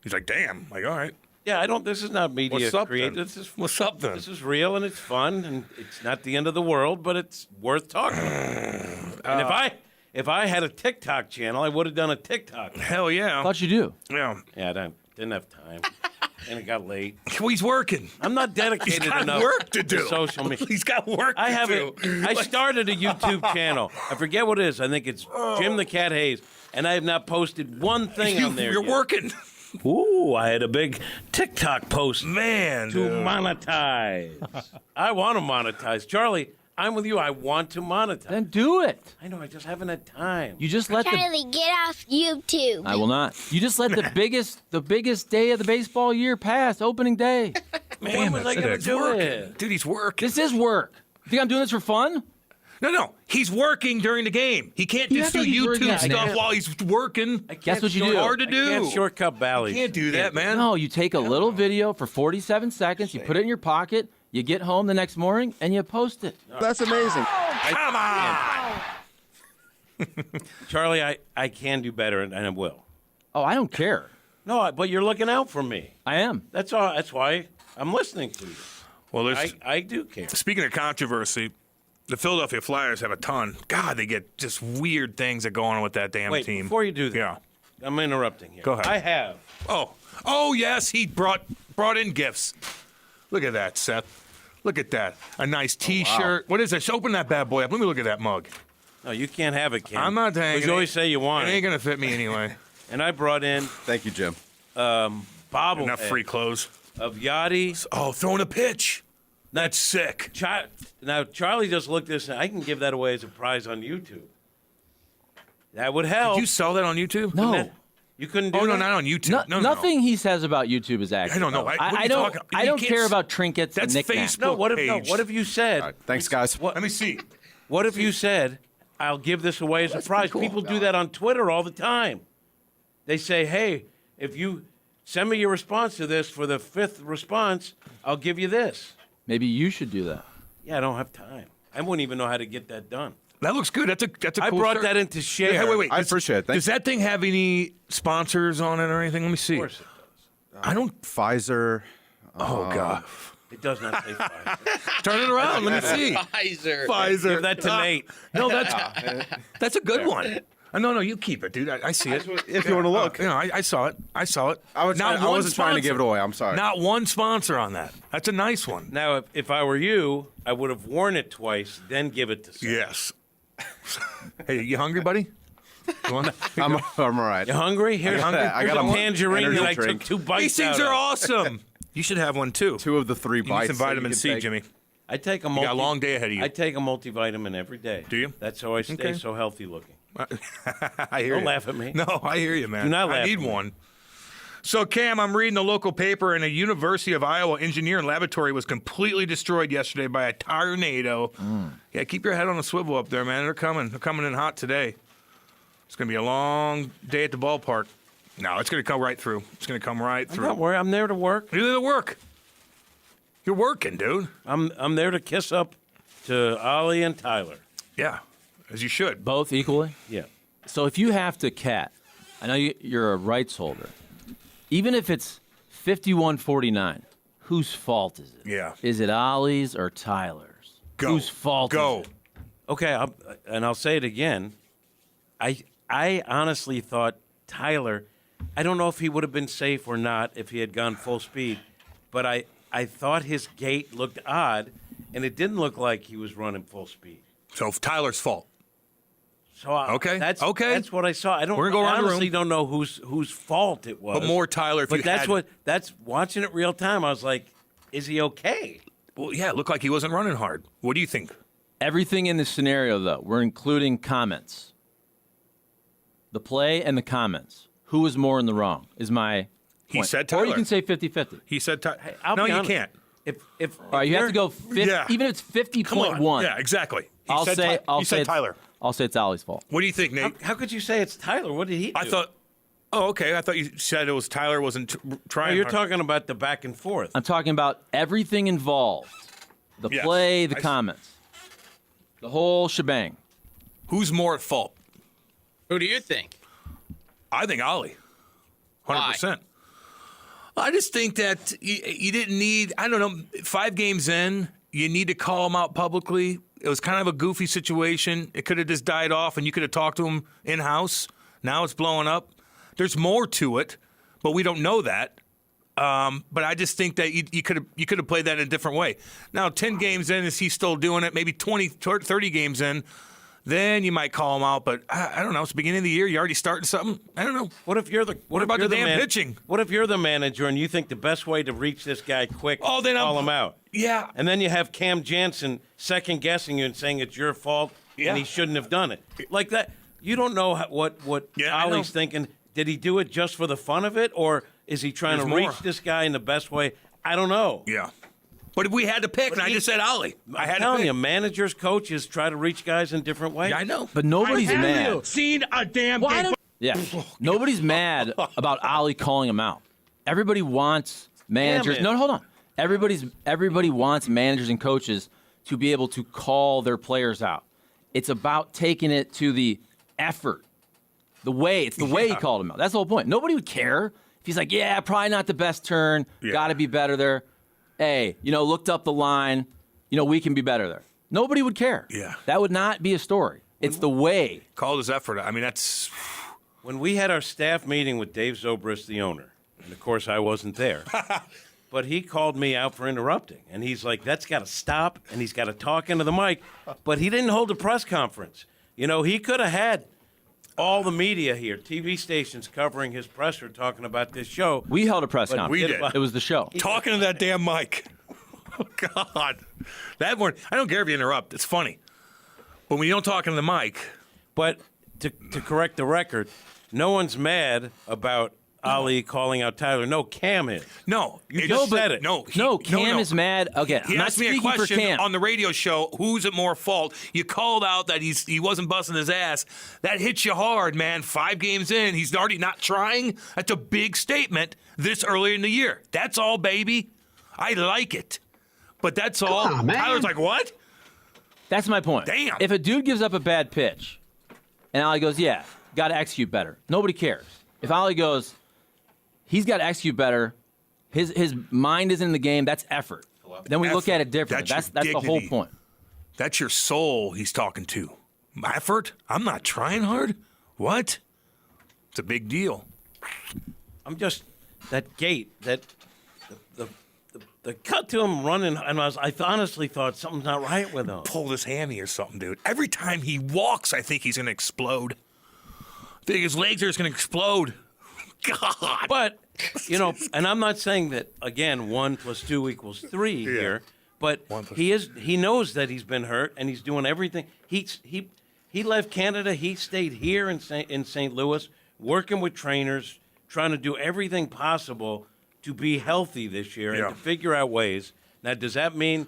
He's like, damn. Like, all right. Yeah, this is not media What's up, created. then? What's up, then? This is real and it's fun and it's not the end of the world, but it's worth talking about. And if I had a TikTok channel, I would have done a TikTok. Hell yeah. Thought you do. Yeah. Yeah, I didn't have time. And it got late. Well, he's working. I'm not dedicated He's got enough work to do. social media. He's got work I to haven't. do. I started a YouTube channel. I forget what it is. I think it's Jim the Cat Hayes, and I have not posted one thing on there. You're yet. working. Ooh, I had a big TikTok post Man. to dude. monetize. I want to monetize. Charlie, I'm with you. I want to monetize. Then do it. I know. I just haven't had time. You just let Charlie, get off YouTube. I will not. You just let the biggest day of the baseball year pass, opening day. Man, when was I going to do it? Dude, he's working. This is work. You think I'm doing this for fun? No. He's working during the game. He can't just do act like he's working. YouTube Yeah, stuff while he's working. Guess what you It's do? hard to do. I can't shortcut valleys. You can't do that, man. No, you take a little video for 47 seconds, you put it in your pocket, you get home the next morning, and you post it. That's amazing. Come on. Charlie, I can do better, and I will. Oh, I don't care. No, but you're looking out for me. I am. That's all. That's why I'm listening to you. Well, I do care. speaking of controversy, the Philadelphia Flyers have a ton. God, they get just weird things that go on with that damn Wait, team. before you do that, Yeah. I'm interrupting here. Go ahead. I have. Oh, yes, he brought in gifts. Look at that, Seth. Look at that. A nice T-shirt. What is this? Open that bad boy up. Let me look at that mug. No, you can't have it, Ken. I'm not saying. Because you always say you want it. it. Ain't gonna fit me anyway. And I brought in Thank you, Jim. bobblehead Enough free clothes. of Yachty. Oh, throwing a pitch. That's sick. Now, Charlie just looked this. I can give that away as a prize on YouTube. That would help. Did you sell that on YouTube? No. You couldn't do Oh, no, that? not on YouTube. No. Nothing he says about YouTube is accurate. I don't know. though. What are I you don't. talking- I you don't can't care s- about trinkets That's and knickknacks. Facebook. No, what if page. you said? All right, thanks, guys. Let me see. What if you said, I'll give this away as a prize? People do that on Twitter all the time. They say, hey, if you send me your response to this for the 5th response, I'll give you this. Maybe you should do that. Yeah, I don't have time. I wouldn't even know how to get that done. That looks good. That's a cool I brought shirt. that in to share. Hey, wait. I appreciate it. Does that thing have any sponsors on it or anything? Let me see. Of course it does. I don't. Pfizer. Oh God. It does not say Pfizer. Turn it around. Let me see. Pfizer. Give that to Nate. No, that's a good one. No, you keep it, dude. I see it. If you want to look. I saw it. I wasn't trying to give it away. I'm sorry. Not one sponsor on that. That's a nice one. Now, if I were you, I would have worn it twice, then give it to someone. Yes. Hey, you hungry, buddy? You want I'm all right. You hungry? Here's I got a a tangerine energy that I drink. took 2 bites These things out are of. awesome. You should have one too. 2 of the 3 You need bites. some that you vitamin can C, take. Jimmy. I take a You got a long day ahead of you. I take a multivitamin every day. Do you? That's how I stay Okay. so healthy looking. I hear Don't you. laugh at me. No, I hear you, man. Do not I laugh need at me. one. So, Cam, I'm reading the local paper, and a University of Iowa engineer and laboratory was completely destroyed yesterday by a tornado. Yeah, keep your head on a swivel up there, man. They're coming. They're coming in hot today. It's going to be a long day at the ballpark. No, it's going to come right through. It's going to come right through. I'm not worried. I'm there to work. You're there to work. You're working, dude. I'm there to kiss up to Oli and Tyler. Yeah, as you should. Both equally? Yeah. So if you have to cat, I know you're a rights holder. Even if it's 51-49, whose fault is it? Yeah. Is it Oli's or Tyler's? Go. Whose fault is it? Okay, I'll say it again. I honestly thought Tyler, I don't know if he would have been safe or not if he had gone full speed, but I thought his gait looked odd, and it didn't look like he was running full speed. So Tyler's fault. So okay, that's what I saw. I We're gonna go around the honestly room. don't know whose fault it was. But more Tyler. If But you that's had that's watching it real time. I was like, is he okay? Well, yeah, it looked like he wasn't running hard. What do you think? Everything in this scenario, though, we're including comments. The play and the comments. Who was more in the wrong is my He point. said Tyler. Or you can say 50-50. He said Tyler. I'll No, be you honest. can't. If All right, you have to go 50, Yeah. even if it's 50.1. Yeah, exactly. I'll say it's Tyler. I'll say it's Oli's fault. What do you think, Nate? How could you say it's Tyler? What did he do? I thought. Oh, okay. I thought you said it was Tyler wasn't trying. No, you're hard. talking about the back and forth. I'm talking about everything involved. The Yes. play, the comments. The whole shebang. Who's more at fault? Who do you think? I think Oli. 100%. I just think that you didn't need, I don't know, 5 games in, you need to call him out publicly. It was kind of a goofy situation. It could have just died off, and you could have talked to him in-house. Now it's blowing up. There's more to it, but we don't know that. But I just think that you could have played that in a different way. Now, 10 games in, is he still doing it? Maybe 20, 30 games in. Then you might call him out, but I don't know. It's the beginning of the year. You already starting something? I don't know. What if you're the What about the damn pitching? What if you're the manager and you think the best way to reach this guy quick is to call him out? Yeah. And then you have Cam Jansen second guessing you and saying it's your fault and he shouldn't have done it. Like that. You don't know what Oli's thinking. Did he do it just for the fun of it, or is he trying to reach this guy in the best way? I don't know. Yeah. But if we had to pick, and I just said Oli. I had I'm telling to pick. you, managers, coaches try to reach guys in different ways. Yeah, I know. But nobody's mad. Seen a damn Yeah. Nobody's mad about Oli calling him out. Everybody wants managers. Damn it. No, hold on. Everybody wants managers and coaches to be able to call their players out. It's about taking it to the effort. It's the way he called him out. That's the whole point. Nobody would care if he's like, yeah, probably not the best turn. Yeah. Got to be better there. Hey, looked up the line. We can be better there. Nobody would care. Yeah. That would not be a story. It's the way. Called his effort. I mean, that's. When we had our staff meeting with Dave Zobrist, the owner, and of course I wasn't there, but he called me out for interrupting. And he's like, that's got to stop, and he's got to talk into the mic. But he didn't hold a press conference. He could have had all the media here, TV stations covering his presser talking about this show. We held a press But conference. we did. It was the show. Talking to that damn mic. Oh, God. That one, I don't care if you interrupt. It's funny. But when you don't talk into the mic. But to correct the record, no one's mad about Oli calling out Tyler. No, Cam is. No. You just said it. No, Cam is mad. Okay, He I'm not asked me a speaking for question Cam. on the radio show, who's at more fault? You called out that he wasn't busting his ass. That hits you hard, man. 5 games in, he's already not trying. That's a big statement this early in the year. That's all, baby. I like it. But that's all. on, man. Tyler's like, what? That's my point. Damn. If a dude gives up a bad pitch, and Oli goes, yeah, got to execute better. Nobody cares. If Oli goes, he's got to execute better. His mind isn't in the game. That's effort. Then we look at it differently. That's That's your the whole dignity. point. That's your soul he's talking to. My effort? I'm not trying hard? What? It's a big deal. I'm just that gate, that the cut to him running, and I honestly thought something's not right with him. Pulled his hammy or something, dude. Every time he walks, I think he's going to explode. I think his legs are just going to explode. God. But and I'm not saying that again 1 + 2 = 3 here, but he knows that he's been hurt and he's doing everything. He left Canada. He stayed here in St. Louis, working with trainers, trying to do everything possible to be healthy this year and to figure out ways. Now, does that mean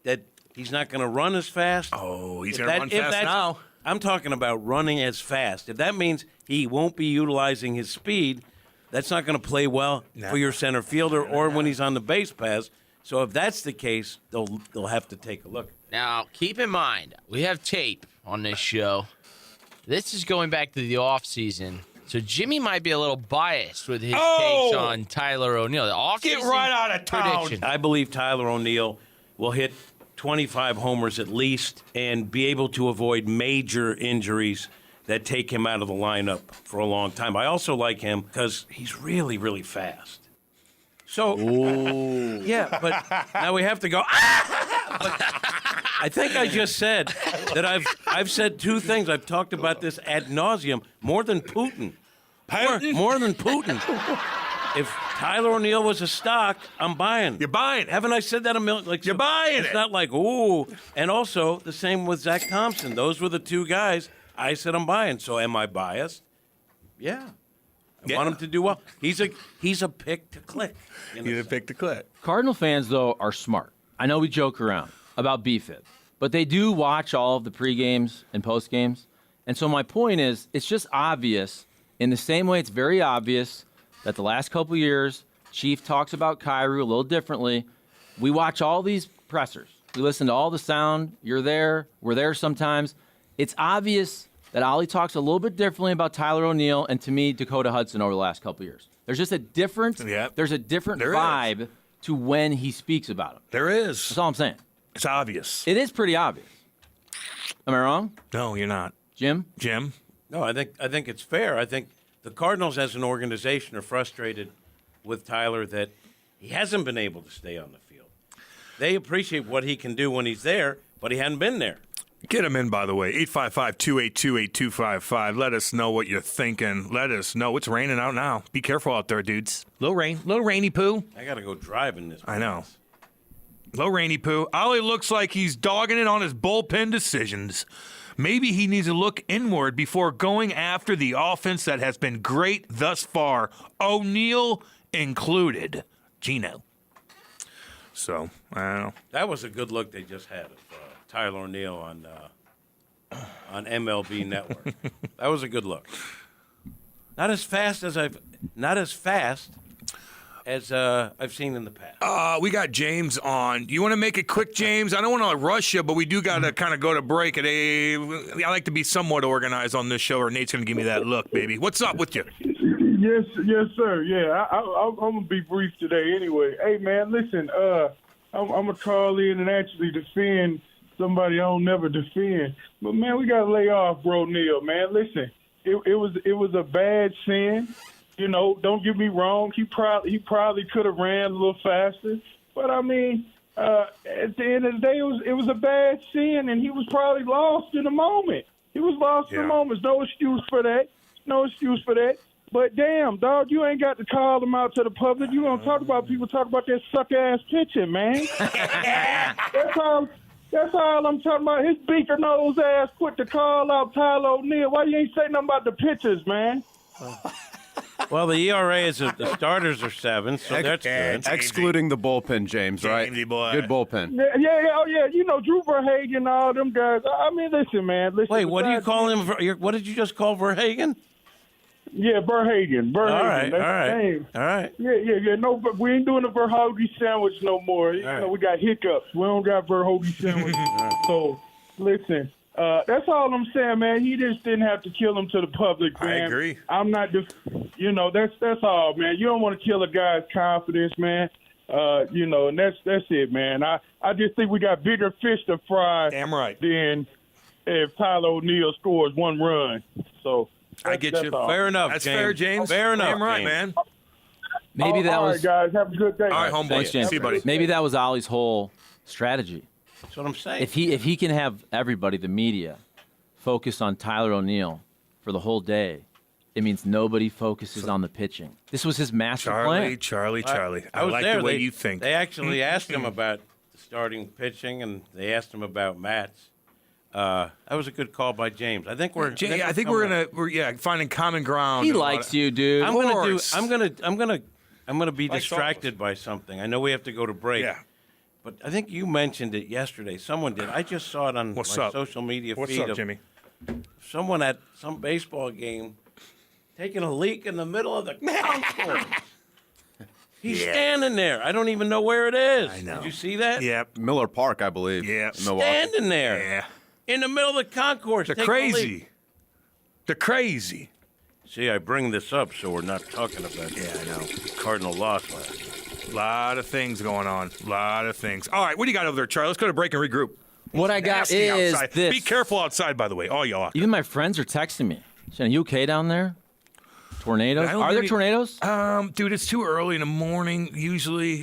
that he's not going to run as fast? Oh, he's going to run fast now. I'm talking about running as fast. If that means he won't be utilizing his speed, that's not going to play well for your center fielder or when he's on the base pass. So if that's the case, they'll have to take a look. Now, keep in mind, we have tape on this show. This is going back to the offseason. So Jimmy might be a little biased with his takes on Tyler O'Neill. The Get right out of town. prediction. I believe Tyler O'Neill will hit 25 homers at least and be able to avoid major injuries that take him out of the lineup for a long time. I also like him because he's really, really fast. So, yeah, but now we have to go, But I think I just said that I've said two things. I've talked about this ad nauseum, more than Putin. More than Putin. If Tyler O'Neill was a stock, I'm buying. You're buying it. Haven't I said that a million? Like, You're buying it's it. not like, ooh. And also, the same with Zach Thompson. Those were the two guys I said I'm buying. So am I biased? Yeah. I want him to do well. He's a pick to click. He's a pick to click. Cardinal fans, though, are smart. I know we joke around about BFIB, but they do watch all of the pre-games and post-games. And so my point is, it's just obvious, in the same way it's very obvious that the last couple years, Chief talks about Kyrou a little differently. We watch all these pressers. We listen to all the sound. You're there. We're there sometimes. It's obvious that Oli talks a little bit differently about Tyler O'Neill and, to me, Dakota Hudson over the last couple years. There's just a different vibe to when he speaks about him. There is. That's all I'm saying. It's obvious. It is pretty obvious. Am I wrong? No, you're not. Jim? No, I think it's fair. I think the Cardinals as an organization are frustrated with Tyler that he hasn't been able to stay on the field. They appreciate what he can do when he's there, but he hadn't been there. Get him in, by the way. 855-282-8255. Let us know what you're thinking. Let us know. It's raining out now. Be careful out there, dudes. Little rainy poo. I got to go driving this. I know. Low rainy poo. Oli looks like he's dogging it on his bullpen decisions. Maybe he needs to look inward before going after the offense that has been great thus far, O'Neill included. Gino. So, I don't know. That was a good look they just had of Tyler O'Neill on MLB Network. That was a good look. Not as fast as I've seen in the past. We got James on. You want to make it quick, James? I don't want to rush you, but we do got to kind of go to break. I like to be somewhat organized on this show, or Nate's going to give me that look, baby. What's up with you? Yes, sir. Yeah, I'm going to be brief today anyway. Hey, man, listen, I'm going to call in and actually defend somebody I don't never defend. But, man, we got to lay off Bro Neal, man. Listen, it was a bad sin. You know, don't get me wrong. He probably could have ran a little faster. But, I mean, at the end of the day, it was a bad sin, and he was probably lost in the moment. He was lost in the moment. No excuse for that. But, damn, dog, you ain't got to call them out to the public. You don't talk about people talk about that suck-ass pitching, man. That's all I'm talking about. His beaker nose ass quit to call out Tyler O'Neill. Why you ain't say nothing about the pitchers, man? Well, the ERA is the starters are 7, so that's good. Excluding the bullpen, James, right? Boy. Good bullpen. Yeah. You know, Drew Verhagen, all them guys. I mean, listen, man. Wait, what do you call him? What did you just call Verhagen? Yeah, Verhagen. All right. Yeah. No, but we ain't doing the Verhoeven sandwich no more. You know, we got hiccups. We don't got Verhoeven sandwich. So, listen, that's all I'm saying, man. He just didn't have to kill him to the public, man. I agree. I'm not just, that's all, man. You don't want to kill a guy's confidence, man. And that's it, man. I just think we got bigger fish to fry. Damn right. Than if Tyler O'Neill scores one run. So. I get you. All. Fair enough, That's James. fair, James. Fair enough, Damn right, James. man. Maybe that all was. right, guys. Have a good day. All right, homeboy. Thanks, James. See you, buddy. Maybe that was Ollie's whole strategy. That's what I'm saying. If he can have everybody, the media, focus on Tyler O'Neill for the whole day, it means nobody focuses on the pitching. This was his master plan. Charlie. I was like there. the way you think. They actually asked him about the starting pitching, and they asked him about Matt's. That was a good call by James. I think we're finding common ground. He likes you, dude. I'm gonna be distracted by something. I know we have to go to break. Yeah. But I think you mentioned it yesterday. Someone did. I just saw it on my social media feed. What's up, Jimmy? someone at some baseball game taking a leak in the middle of the concourse. He's standing there. I don't even know where it is. I know. Did you see that? Yep. Miller Park, I believe. Yeah. Milwaukee. Standing there. Yeah. In the middle of the concourse. They're taking a leak. crazy. They're crazy. See, I bring this up so we're not talking about I know. Cardinal loss last night. A lot of things going on. A lot of things. All right, what do you got over there, Charlie? Let's go to break and regroup. What I got Nasty is outside. this. Be careful outside, by the way. All y'all. Even my friends are texting me. Saying, are you okay down there? Tornadoes? I don't Are there really- tornadoes? Dude, it's too early in the morning usually.